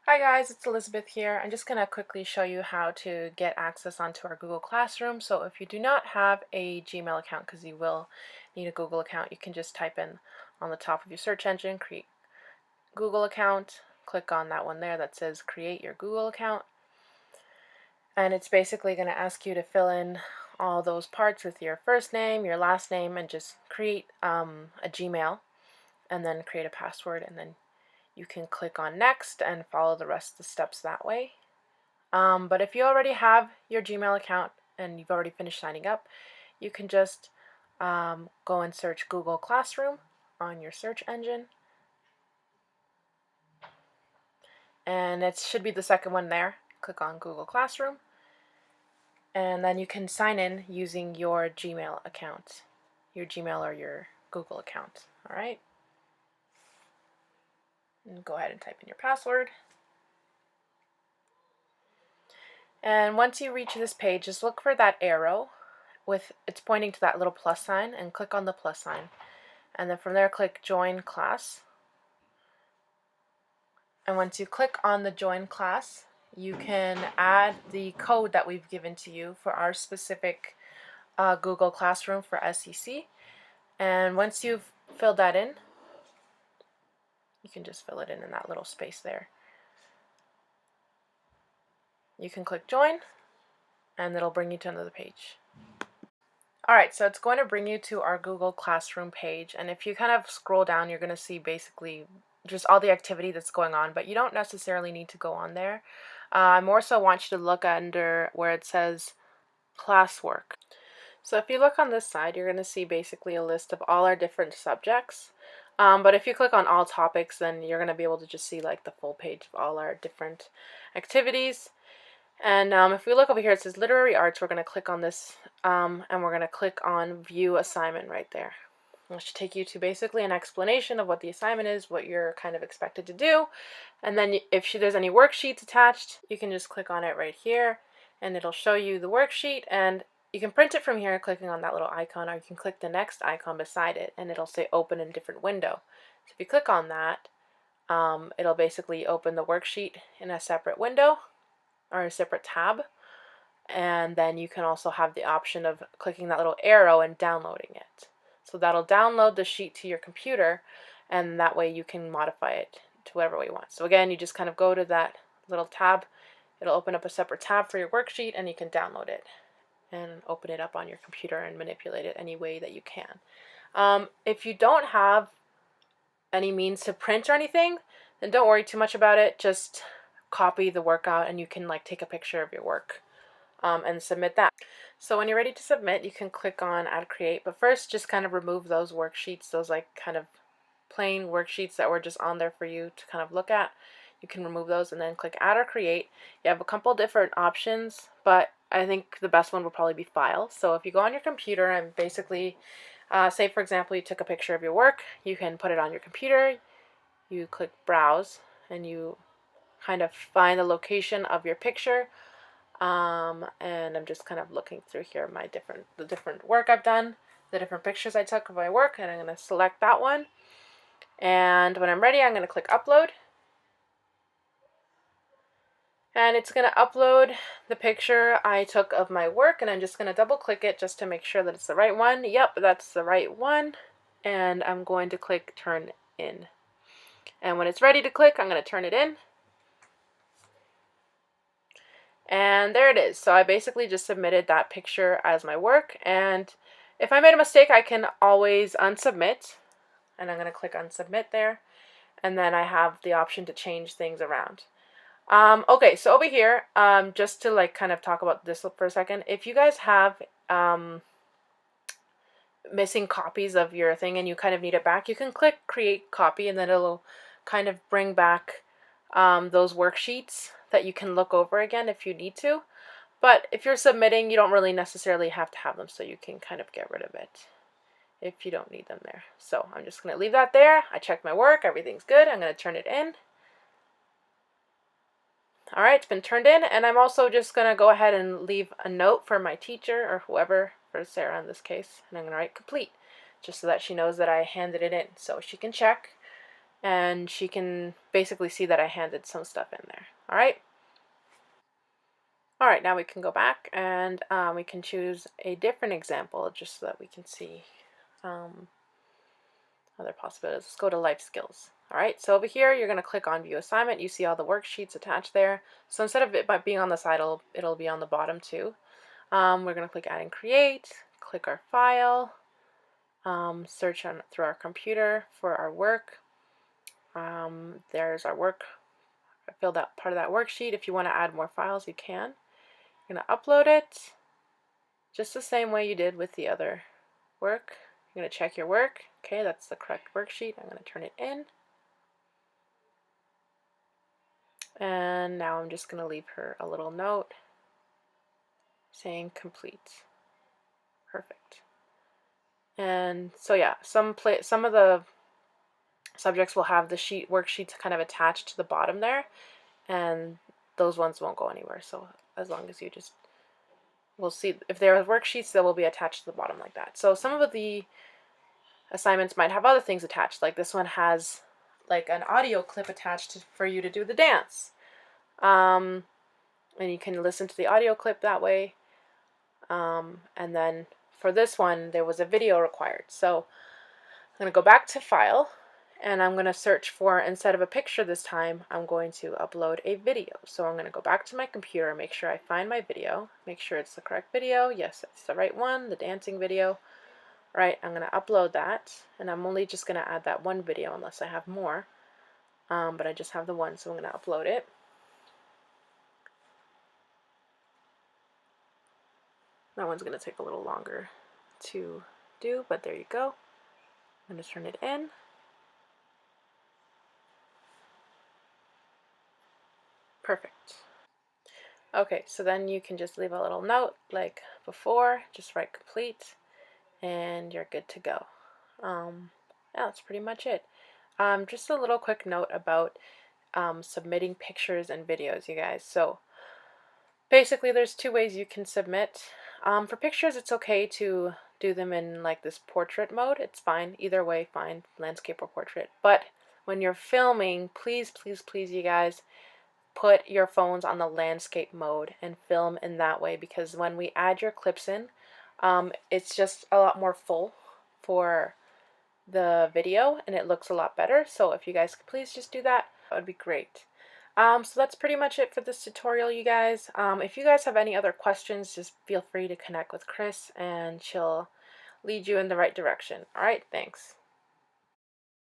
Hi guys, it's Elizabeth here. I'm just going to quickly show you how to get access onto our Google Classroom. So if you do not have a Gmail account, because you will need a Google account, you can just type in on the top of your search engine, create Google account, click on that one there that says create your Google account. And it's basically going to ask you to fill in all those parts with your first name, your last name, and just create a Gmail, and then create a password, and then you can click on next and follow the rest of the steps that way. But if you already have your Gmail account and you've already finished signing up, you can just go and search Google Classroom on your search engine. And it should be the second one there. Click on Google Classroom. And then you can sign in using your Gmail account, your Gmail or your Google account. All right. And go ahead and type in your password. And once you reach this page, just look for that arrow with it's pointing to that little plus sign and click on the plus sign. And then from there click join class. And once you click on the join class, you can add the code that we've given to you for our specific Google Classroom for SEC. And once you've filled that in, you can just fill it in that little space there. You can click join and it'll bring you to another page. Alright, so it's going to bring you to our Google Classroom page, and if you kind of scroll down, you're going to see basically just all the activity that's going on, but you don't necessarily need to go on there. I more so want you to look under where it says classwork. So if you look on this side, you're going to see basically a list of all our different subjects. But if you click on all topics, then you're going to be able to just see like the full page of all our different activities. And if we look over here, it says literary arts. We're going to click on this and we're going to click on view assignment right there. It should take you to basically an explanation of what the assignment is, what you're kind of expected to do. And then if there's any worksheets attached, you can just click on it right here and it'll show you the worksheet, and you can print it from here clicking on that little icon, or you can click the next icon beside it and it'll say open in a different window. So if you click on that, it'll basically open the worksheet in a separate window or a separate tab, and then you can also have the option of clicking that little arrow and downloading it. So that'll download the sheet to your computer, and that way you can modify it to whatever way you want. So again, you just kind of go to that little tab, it'll open up a separate tab for your worksheet, and you can download it and open it up on your computer and manipulate it any way that you can. If you don't have any means to print or anything, then don't worry too much about it. Just copy the workout and you can like take a picture of your work and submit that. So when you're ready to submit, you can click on add create, but first just kind of remove those worksheets, those like kind of plain worksheets that were just on there for you to kind of look at. You can remove those and then click add or create. You have a couple different options, but I think the best one will probably be file. So if you go on your computer and basically say for example you took a picture of your work, you can put it on your computer, you click browse and you kind of find the location of your picture, and I'm just kind of looking through here the different work I've done, the different pictures I took of my work, and I'm going to select that one, and when I'm ready I'm going to click upload, and it's going to upload the picture I took of my work, and I'm just going to double click it just to make sure that it's the right one. Yep, that's the right one, and I'm going to click turn in, and when it's ready to click I'm going to turn it in. And there it is. So I basically just submitted that picture as my work, and if I made a mistake I can always unsubmit, and I'm going to click unsubmit there, and then I have the option to change things around. Okay, so over here, just to like kind of talk about this for a second, if you guys have missing copies of your thing and you kind of need it back, you can click create copy, and then it'll kind of bring back those worksheets that you can look over again if you need to. But if you're submitting, you don't really necessarily have to have them, so you can kind of get rid of it if you don't need them there. So I'm just going to leave that there. I checked my work, everything's good. I'm going to turn it in. Alright, it's been turned in, and I'm also just going to go ahead and leave a note for my teacher or whoever, for Sarah in this case, and I'm going to write complete, just so that she knows that I handed it in, so she can check and she can basically see that I handed some stuff in there. All right. All right, now we can go back and we can choose a different example just so that we can see other possibilities. Let's go to life skills. All right, so over here, you're going to click on view assignment. You see all the worksheets attached there. So instead of it being on the side, it'll be on the bottom too. We're going to click add and create, click our file, search through our computer for our work. There's our work. I filled out part of that worksheet. If you want to add more files, you can. You're going to upload it just the same way you did with the other work. You're going to check your work. Okay, that's the correct worksheet. I'm going to turn it in. And now I'm just going to leave her a little note saying complete. Perfect. And so yeah, some of the subjects will have the worksheets kind of attached to the bottom there, and those ones won't go anywhere. So as long as you just, we'll see if there are worksheets that will be attached to the bottom like that. So some of the assignments might have other things attached, like this one has like an audio clip attached for you to do the dance. And you can listen to the audio clip that way. And then for this one, there was a video required. So I'm going to go back to File, and I'm going to search for, instead of a picture this time, I'm going to upload a video. So I'm going to go back to my computer, make sure I find my video, make sure it's the correct video. Yes, it's the right one, the dancing video. Right, I'm going to upload that, and I'm only just going to add that one video unless I have more. But I just have the one, so I'm going to upload it. That one's going to take a little longer to do, but there you go. I'm going to turn it in. Perfect. Okay, so then you can just leave a little note like before, just write complete, and you're good to go. Yeah, that's pretty much it. Just a little quick note about submitting pictures and videos, you guys. So basically there's two ways you can submit. For pictures, it's okay to do them in like this portrait mode. It's fine, either way, fine, landscape or portrait. But when you're filming, please, please, please, you guys, put your phones on the landscape mode and film in that way, because when we add your clips in, it's just a lot more full for the video and it looks a lot better. So if you guys could please just do that, that would be great. So that's pretty much it for this tutorial, you guys. If you guys have any other questions, just feel free to connect with Chris and she'll lead you in the right direction. All right, thanks.